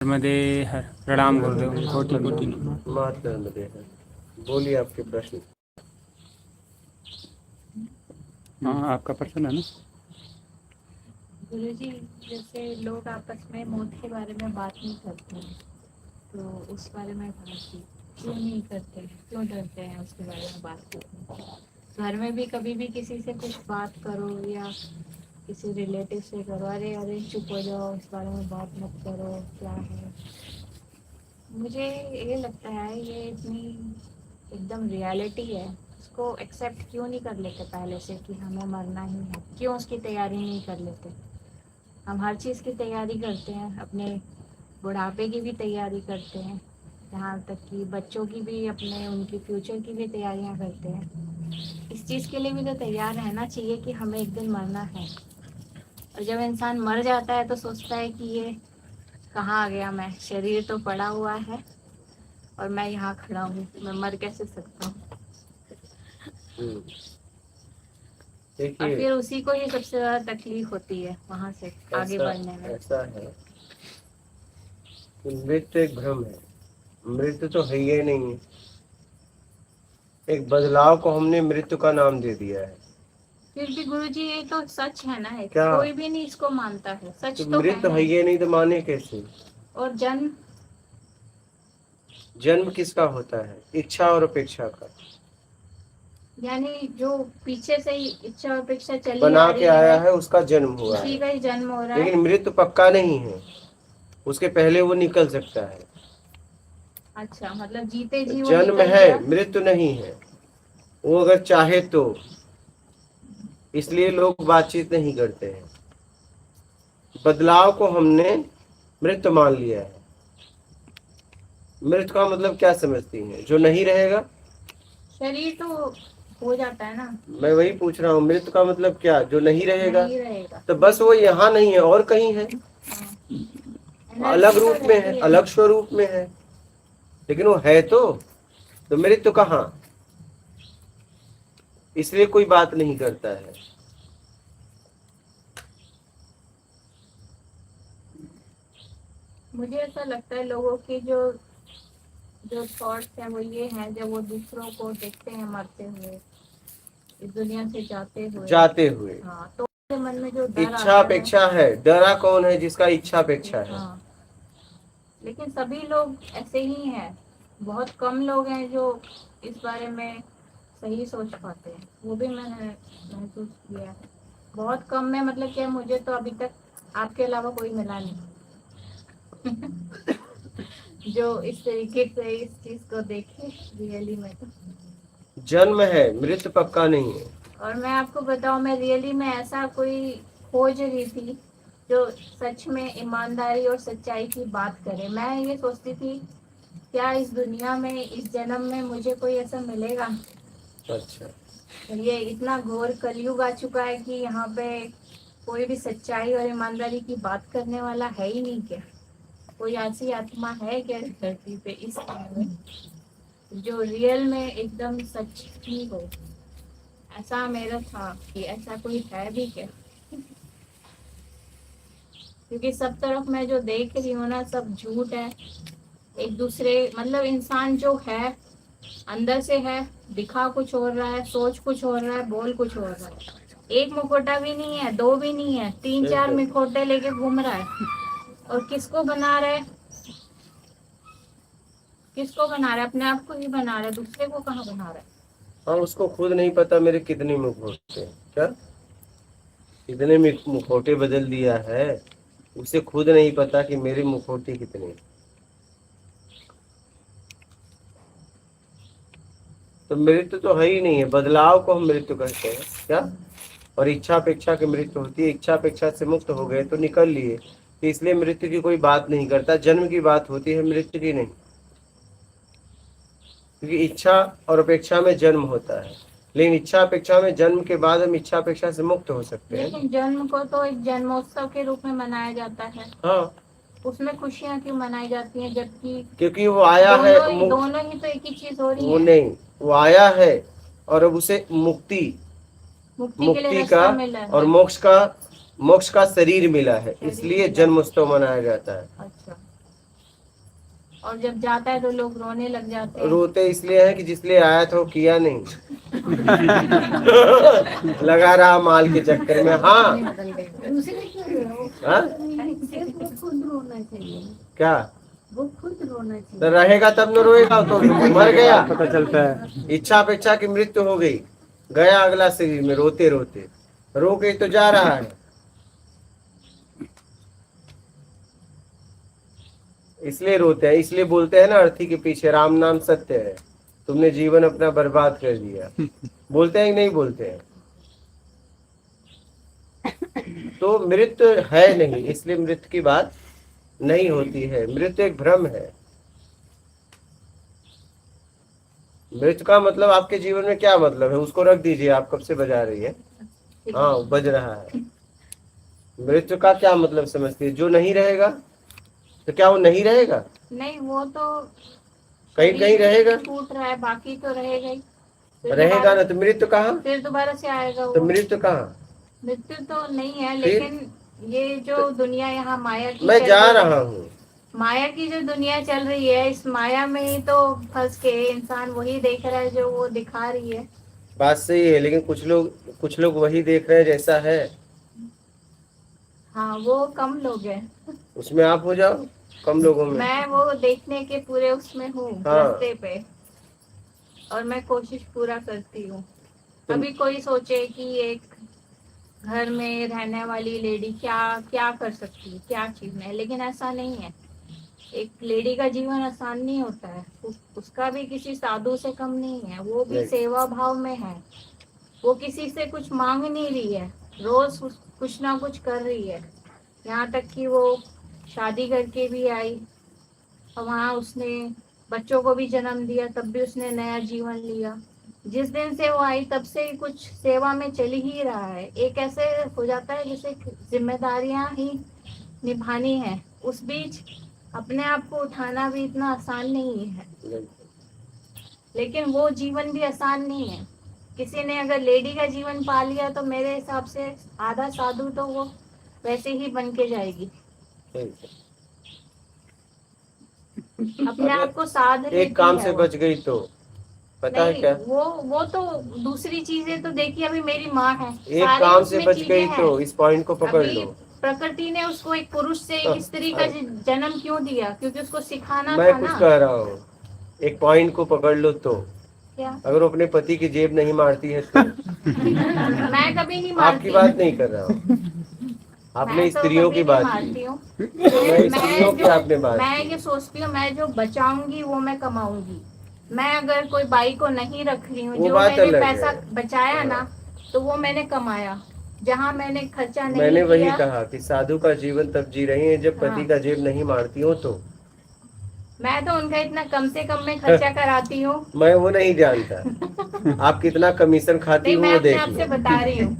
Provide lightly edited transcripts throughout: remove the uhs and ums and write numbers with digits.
नर्मदे हर प्रणाम गुरुदेव। कोटि कोटि मात नर्मदे हर। बोलिए आपके प्रश्न। हाँ, आपका प्रश्न है ना। गुरुजी, जैसे लोग आपस में मौत के बारे में बात नहीं करते हैं, तो उस बारे में क्यों नहीं करते, क्यों डरते हैं उसके बारे में बात करते हैं? घर में भी कभी भी किसी से कुछ बात करो या किसी रिलेटिव से करो, अरे अरे चुप हो जाओ, इस बारे में बात मत करो, क्या है। मुझे ये लगता है ये इतनी एकदम रियलिटी है, उसको एक्सेप्ट क्यों नहीं कर लेते पहले से कि हमें मरना ही है? क्यों उसकी तैयारी नहीं कर लेते? हम हर चीज़ की तैयारी करते हैं, अपने बुढ़ापे की भी तैयारी करते हैं, यहाँ तक कि बच्चों की भी, अपने उनकी फ्यूचर की भी तैयारियाँ करते हैं। इस चीज़ के लिए भी तो तैयार रहना चाहिए कि हमें एक दिन मरना है। और जब इंसान मर जाता है तो सोचता है कि ये कहाँ आ गया, मैं शरीर तो पड़ा हुआ है और मैं यहाँ खड़ा हूँ, मैं मर कैसे सकता हूँ। और देखिए, फिर उसी को ही सबसे ज़्यादा तकलीफ होती है वहाँ से आगे बढ़ने में। ऐसा है कि मृत्यु एक भ्रम है, मृत्यु तो है ही नहीं है। एक बदलाव को हमने मृत्यु का नाम दे दिया है। फिर भी गुरुजी ये तो सच है ना, क्या? कोई भी नहीं इसको मानता है, सच तो मृत्यु है है। ही नहीं तो माने कैसे? और जन्म किसका होता है? इच्छा और अपेक्षा का। यानी जो पीछे से ही इच्छा और अपेक्षा चली बना आ के रही आया है, है, उसका जन्म हुआ उसी है। का ही जन्म हो रहा है। लेकिन मृत्यु पक्का नहीं है, उसके पहले वो निकल सकता है। अच्छा, मतलब जीते जी वो जन्म निकल है, गया। मृत्यु नहीं है। वो अगर चाहे तो, इसलिए लोग बातचीत नहीं करते हैं। बदलाव को हमने मृत्यु मान लिया है। मृत्यु का मतलब क्या समझती हैं? जो नहीं रहेगा। शरीर तो हो जाता है ना। मैं वही पूछ रहा हूँ, मृत्यु का मतलब क्या? जो नहीं रहेगा। नहीं रहेगा तो बस वो यहाँ नहीं है और कहीं है, हाँ। अलग एनर्जी तो रूप में है, रहती है। अलग स्वरूप में है, लेकिन वो है तो मृत्यु कहाँ? इसलिए कोई बात नहीं करता है। मुझे ऐसा लगता है लोगों की जो जो थॉट्स हैं वो ये हैं, जब वो दूसरों को देखते हैं मरते हुए, इस दुनिया से जाते हुए, हाँ, तो उनके मन में जो डर इच्छा आता है। अपेक्षा है। डरा कौन है? जिसका इच्छा अपेक्षा है। हाँ, लेकिन सभी लोग ऐसे ही हैं, बहुत कम लोग हैं जो इस बारे में सही सोच पाते हैं। वो भी मैंने महसूस किया है, बहुत कम में। मतलब क्या, मुझे तो अभी तक आपके अलावा कोई मिला नहीं जो इस तरीके से इस चीज को देखे रियली में। तो जन्म है, मृत्यु पक्का नहीं है। और मैं आपको बताऊं, मैं रियली में ऐसा कोई खोज रही थी जो सच में ईमानदारी और सच्चाई की बात करे। मैं ये सोचती थी क्या इस दुनिया में, इस जन्म में मुझे कोई ऐसा मिलेगा। अच्छा, ये इतना घोर कलयुग आ चुका है कि यहाँ पे कोई भी सच्चाई और ईमानदारी की बात करने वाला है ही नहीं क्या? कोई ऐसी आत्मा है क्या इस धरती पे इस समय में जो रियल में एकदम सच ही हो? ऐसा मेरा था कि ऐसा कोई है भी क्या, क्योंकि सब तरफ मैं जो देख रही हूँ ना, सब झूठ है। एक दूसरे, मतलब इंसान जो है अंदर से है, दिखा कुछ हो रहा है, सोच कुछ हो रहा है, बोल कुछ हो रहा है। एक मुखौटा भी नहीं है, दो भी नहीं है, तीन चार मुखौटे लेके घूम रहा है। और किसको बना रहा है? किसको बना रहा है? अपने आप को ही बना रहा है, दूसरे को कहाँ बना रहा है? हाँ, उसको खुद नहीं पता मेरे कितने मुखौटे हैं। क्या कितने मुखौटे बदल दिया है, उसे खुद नहीं पता कि मेरे मुखौटे कितने हैं। तो मृत्यु तो है ही नहीं है, बदलाव को हम मृत्यु कहते हैं। क्या? और इच्छा अपेक्षा की मृत्यु होती है। इच्छा अपेक्षा से मुक्त हो गए तो निकल लिए, तो इसलिए मृत्यु की कोई बात नहीं करता। जन्म की बात होती है, मृत्यु की नहीं, क्योंकि इच्छा और अपेक्षा में जन्म होता है। लेकिन इच्छा अपेक्षा में जन्म के बाद हम इच्छा अपेक्षा से मुक्त हो सकते हैं। लेकिन जन्म को तो एक जन्मोत्सव के रूप में मनाया जाता है। हाँ, उसमें खुशियाँ क्यों मनाई जाती हैं, जबकि क्योंकि वो आया है। दोनों ही तो एक ही चीज हो रही वो है। नहीं, वो आया है और अब उसे मुक्ति के लिए का रास्ता मिला और है। मोक्ष का शरीर मिला है, इसलिए जन्मोत्सव मनाया जाता है। अच्छा, और जब जाता है तो लोग रोने लग जाते हैं। रोते इसलिए है कि जिसलिए आया था वो किया नहीं। लगा रहा माल के चक्कर में। हाँ, हाँ? खुद रोना चाहिए, क्या वो खुद रोना चाहिए। तो रहेगा तब न रोएगा, तो मर गया। पता चलता है। इच्छा अपेक्षा की मृत्यु हो गई, गया अगला शरीर में रोते रोते। रो के तो जा रहा है। इसलिए रोते हैं, इसलिए बोलते हैं ना अर्थी के पीछे राम नाम सत्य है, तुमने जीवन अपना बर्बाद कर दिया। बोलते हैं कि नहीं बोलते हैं? तो मृत्यु है नहीं, इसलिए मृत्यु की बात नहीं होती है। मृत्यु एक भ्रम है। मृत्यु का मतलब आपके जीवन में क्या मतलब है उसको रख दीजिए। आप कब से बजा रही है? हाँ, बज रहा है। मृत्यु का क्या मतलब समझती है? जो नहीं रहेगा। तो क्या वो नहीं रहेगा? नहीं, वो तो कहीं कहीं रहेगा। छूट रहा है, बाकी तो रहेगा ही। रहेगा ना, तो मृत्यु कहाँ? फिर दोबारा से आएगा तो वो। मृत्यु कहाँ? मृत्यु तो नहीं है, फिर? लेकिन ये जो दुनिया यहाँ माया की मैं चल जा रही है, रहा हूँ। माया की जो दुनिया चल रही है, इस माया में ही तो फंस के इंसान वही देख रहा है जो वो दिखा रही है। बात सही है, लेकिन कुछ लोग वही देख रहे हैं जैसा है। हाँ, वो कम लोग हैं। उसमें आप हो जाओ कम लोगों में। मैं वो देखने के पूरे उसमें हूँ, हाँ। रास्ते पे, और मैं कोशिश पूरा करती हूँ। अभी कोई सोचे कि एक घर में रहने वाली लेडी क्या क्या कर सकती है, क्या चीज में, लेकिन ऐसा नहीं है। एक लेडी का जीवन आसान नहीं होता है। उसका भी किसी साधु से कम नहीं है। वो भी सेवा भाव में है। वो किसी से कुछ मांग नहीं रही है, रोज कुछ ना कुछ कर रही है। यहाँ तक कि वो शादी करके भी आई और वहाँ उसने बच्चों को भी जन्म दिया, तब भी उसने नया जीवन लिया। जिस दिन से वो आई तब से कुछ सेवा में चल ही रहा है। एक ऐसे हो जाता है जैसे जिम्मेदारियां ही निभानी है, उस बीच अपने आप को उठाना भी इतना आसान नहीं है। लेकिन वो जीवन भी आसान नहीं है। किसी ने अगर लेडी का जीवन पा लिया तो मेरे हिसाब से आधा साधु तो वो वैसे ही बन के जाएगी। अपने आप को साध लेती एक काम है से वो। बच गई तो पता है नहीं, क्या? वो तो दूसरी चीजें तो देखिए, अभी मेरी माँ है, एक सारी काम से उसमें बच चीजें गई हैं। तो इस पॉइंट को पकड़ अभी लो। प्रकृति ने उसको एक पुरुष से एक स्त्री का जन्म क्यों दिया? क्योंकि उसको सिखाना मैं था कुछ ना। कह रहा हूँ, एक पॉइंट को पकड़ लो तो। क्या? अगर वो अपने पति की जेब नहीं मारती है तो। मैं कभी नहीं मारती। आपकी बात नहीं कर रहा हूँ, आपने मैं तो स्त्रियों कभी की नहीं बात मारती की। हूँ। मैं स्त्रियों की आपने बात मैं की। ये सोचती हूँ, मैं जो बचाऊंगी वो मैं कमाऊंगी। मैं अगर कोई बाई को नहीं रख रही हूँ, वो जो बात मैंने अलग पैसा है। बचाया ना, तो वो मैंने कमाया। जहाँ मैंने खर्चा नहीं मैंने वही किया। कहा कि साधु का जीवन तब जी रही है जब पति हाँ। का जेब नहीं मारती हो तो। मैं तो उनका इतना कम से कम में खर्चा कराती हूँ। मैं वो नहीं जानता आप कितना कमीशन खाती नहीं, हो मैं वो अपने देख आप से लो। बता रही हूँ,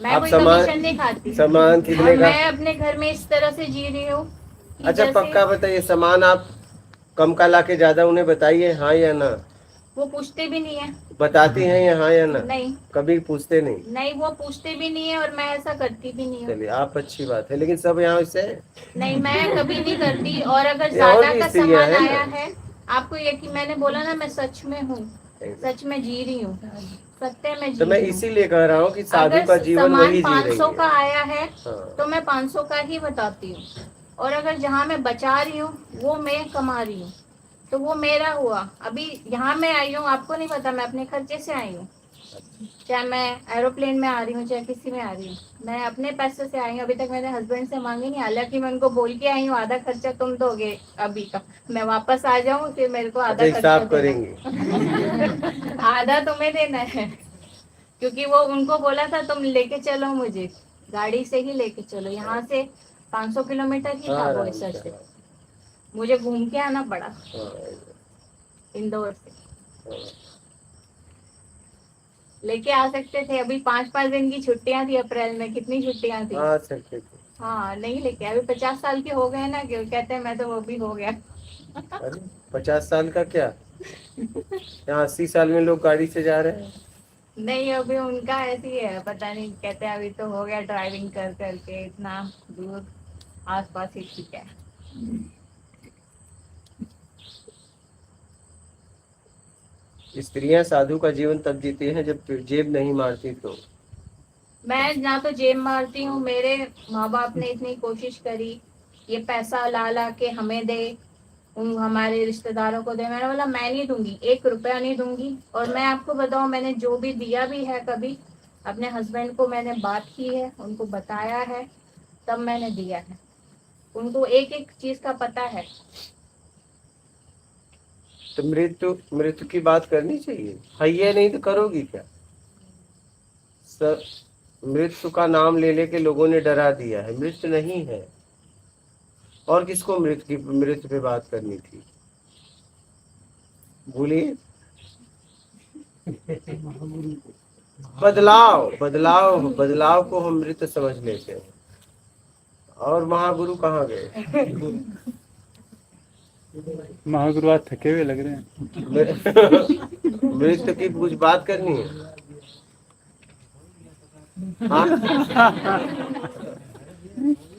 मैं आप कोई सामान कमीशन नहीं खाती। सामान कितने और का? मैं अपने घर में इस तरह से जी रही हूँ कि अच्छा जैसे पक्का बताइए, सामान आप कम का लाके ज्यादा उन्हें बताइए, हाँ या ना? वो पूछते भी नहीं है। बताती हैं या हाँ या ना? नहीं, कभी पूछते नहीं। नहीं, वो पूछते भी नहीं है और मैं ऐसा करती भी नहीं हूँ। चलिए आप अच्छी बात है, लेकिन सब यहाँ से नहीं, मैं कभी नहीं करती। और अगर ये और ज्यादा भी का स्त्रियां सामान हैं आया ना। है, आपको यकीन, मैंने बोला ना, मैं सच में हूँ, सच में जी रही हूँ, सत्य में जी तो मैं रही हूँ। इसीलिए कह रहा हूँ कि साधु अगर का जीवन सामान वही जी रही 500 का है। आया है हाँ। तो मैं 500 का ही बताती हूँ। और अगर जहाँ मैं बचा रही हूँ वो मैं कमा रही हूँ, तो वो मेरा हुआ। अभी यहाँ मैं आई हूँ, आपको नहीं पता, मैं अपने खर्चे से आई हूँ। चाहे मैं एरोप्लेन में आ रही हूँ, चाहे किसी में आ रही हूँ, मैं अपने पैसे से आई हूँ। अभी तक मेरे हस्बैंड से मांगी नहीं, हालांकि मैं उनको बोल के आई हूँ आधा खर्चा तुम दोगे अभी का, मैं वापस आ जाऊँ फिर मेरे को आधा खर्चा हिसाब देना। करेंगे। आधा तुम्हें देना है, क्योंकि वो उनको बोला था तुम लेके चलो, मुझे गाड़ी से ही लेके चलो। यहाँ से 500 किलोमीटर ही था वो ऐसा से, मुझे घूम के आना पड़ा इंदौर से। लेके आ सकते थे, अभी 5-5 दिन की छुट्टियां थी अप्रैल में, कितनी छुट्टियां थी। आ सकते थे। हाँ, नहीं लेके, अभी 50 साल के हो गए ना, क्यों कहते हैं मैं तो वो भी हो गया। अरे 50 साल का क्या, यहाँ 80 साल में लोग गाड़ी से जा रहे हैं। नहीं, अभी उनका ऐसी है, पता नहीं, कहते हैं अभी तो हो गया ड्राइविंग कर करके, इतना दूर आसपास ही ठीक है। स्त्रियां साधु का जीवन तब जीती हैं जब जेब नहीं मारती तो। मैं ना तो जेब मारती हूँ, मेरे माँ बाप ने इतनी कोशिश करी, ये पैसा ला ला के हमें दे, उन हमारे रिश्तेदारों को दे। मैंने बोला मैं नहीं दूंगी, 1 रुपया नहीं दूंगी। और मैं आपको बताऊं, मैंने जो भी दिया भी है कभी, अपने हस्बैंड को मैंने बात की है, उनको बताया है, तब मैंने दिया है। उनको एक एक चीज का पता है। तो मृत्यु मृत्यु की बात करनी चाहिए, है ये नहीं तो करोगी क्या? सब मृत्यु का नाम ले लेके लोगों ने डरा दिया है, मृत्यु नहीं है। और किसको मृत्यु पे बात करनी थी? बोलिए। बदलाव बदलाव बदलाव को हम मृत्यु समझ लेते हैं। और महागुरु कहाँ गए? महागुरु आज थके हुए लग रहे हैं। मृत्यु की कुछ बात करनी है? हाँ?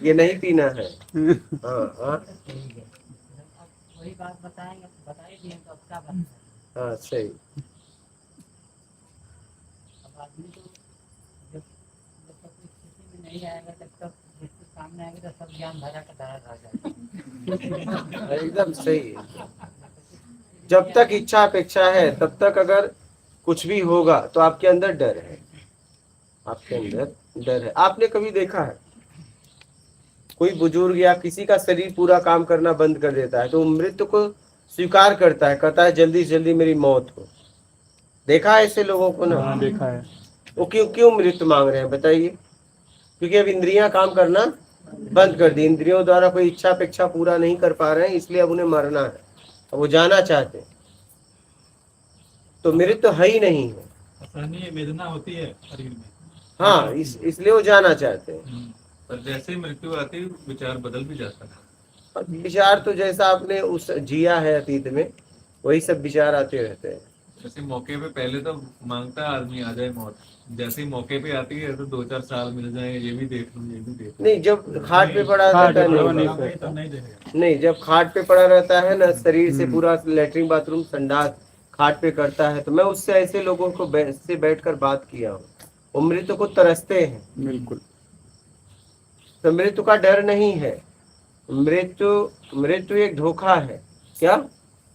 ये नहीं पीना है। हाँ हाँ वही बात बताई दिए तो अब क्या बात? हाँ सही। अब आदमी तो जब तक इस स्थिति में नहीं आएगा, तब तक जिसके सामने आएगा तो सब ज्ञान भरा का धारा रह जाएगा। एकदम सही है। जब तक इच्छा अपेक्षा है तब तक अगर कुछ भी होगा तो आपके अंदर डर है, आपके अंदर डर है। आपने कभी देखा है कोई बुजुर्ग या किसी का शरीर पूरा काम करना बंद कर देता है तो वो मृत्यु को स्वीकार करता है, कहता है जल्दी से जल्दी मेरी मौत हो। देखा है ऐसे लोगों को ना? हाँ देखा है। वो क्यों क्यों मृत्यु मांग रहे हैं बताइए? क्योंकि अब इंद्रियां काम करना बंद कर दी, इंद्रियों द्वारा कोई इच्छा अपेक्षा पूरा नहीं कर पा रहे हैं, इसलिए अब उन्हें मरना है, अब वो जाना चाहते हैं। तो मृत्यु है ही नहीं है, असहनीय वेदना होती है शरीर में। हाँ इसलिए वो जाना चाहते हैं। पर जैसे ही मृत्यु आती है विचार बदल भी जाता है। और विचार तो जैसा आपने उस जिया है अतीत में वही सब विचार आते रहते हैं। जैसे मौके पे पहले तो मांगता है आदमी आ जाए मौत, जैसे ही मौके पे आती है तो 2-4 साल मिल जाए, ये भी देख लूं ये भी देख लूं। नहीं, जब खाट पे पड़ा रहता है नहीं, जब खाट पे पड़ा रहता है ना, शरीर से पूरा लेटरिन बाथरूम संडास खाट पे करता है, तो मैं उससे ऐसे लोगों को से बैठकर बात किया हूँ, वो मृत्यु को तरसते हैं। बिल्कुल। तो मृत्यु का डर नहीं है, मृत्यु एक धोखा है। क्या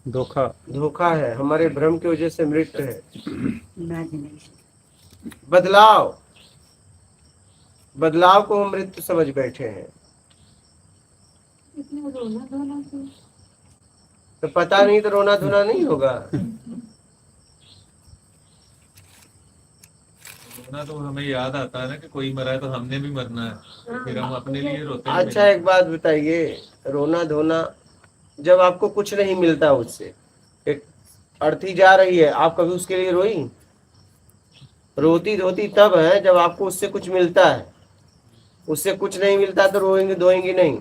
धोखा है? हमारे भ्रम की वजह से मृत्यु है। बदलाव को हम मृत्यु समझ बैठे हैं। तो पता नहीं तो रोना धोना नहीं होगा। रोना तो हमें याद आता है ना कि कोई मरा है तो हमने भी मरना है, फिर हम अपने लिए रोते हैं। अच्छा एक बात बताइए, रोना धोना जब आपको कुछ नहीं मिलता, उससे एक अर्थी जा रही है, आप कभी उसके लिए रोई? रोती धोती तब है जब आपको उससे कुछ मिलता है, उससे कुछ नहीं मिलता तो रोएंगे धोएंगे नहीं।